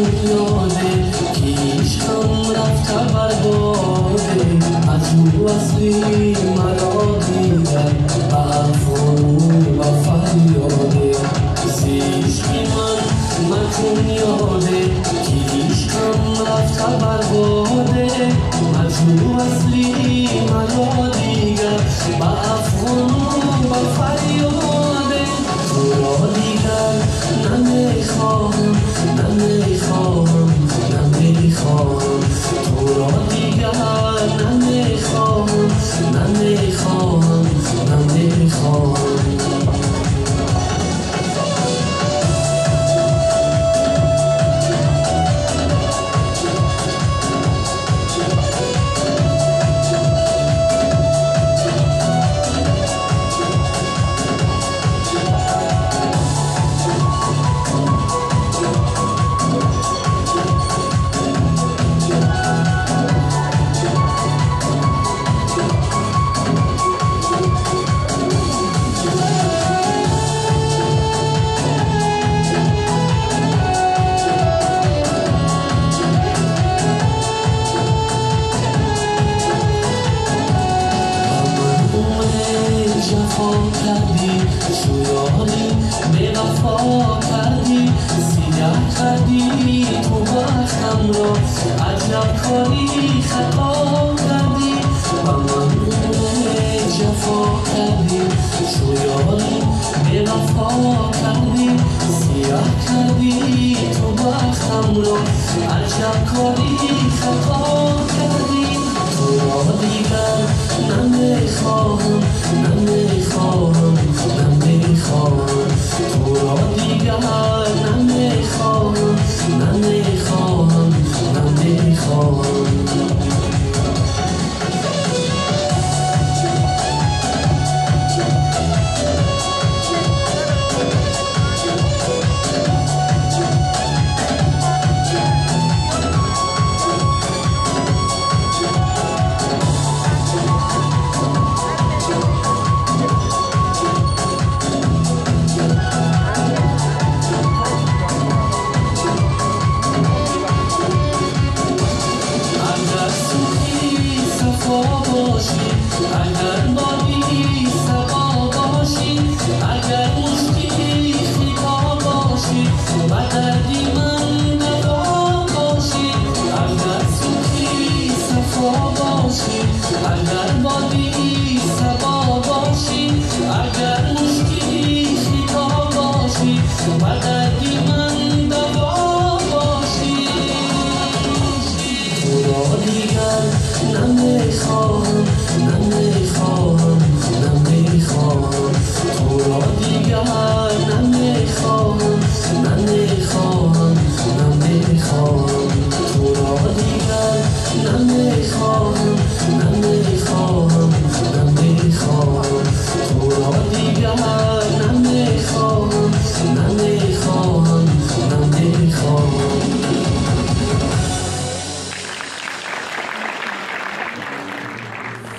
یاده که عشقم رفته برباده از او اصلی مرا دیدن به افغان و فریاده زیشکی من مکن یاده که عشقم رفته برباده از او اصلی مرا دیگر به افغان و فریاده تو را دیگر نمیخواهم نمیخواهم نمیخواهم تو را دیگر نمیخواهم نمیخواهم نمیخواهم کردی شویاری به وفا کردی سیاه کردی تو بختم را عجب کاری خطا کردی و من جفا کردی شویاری به وفا کردی سیاه کردی تو بختم را عجب کاری خطا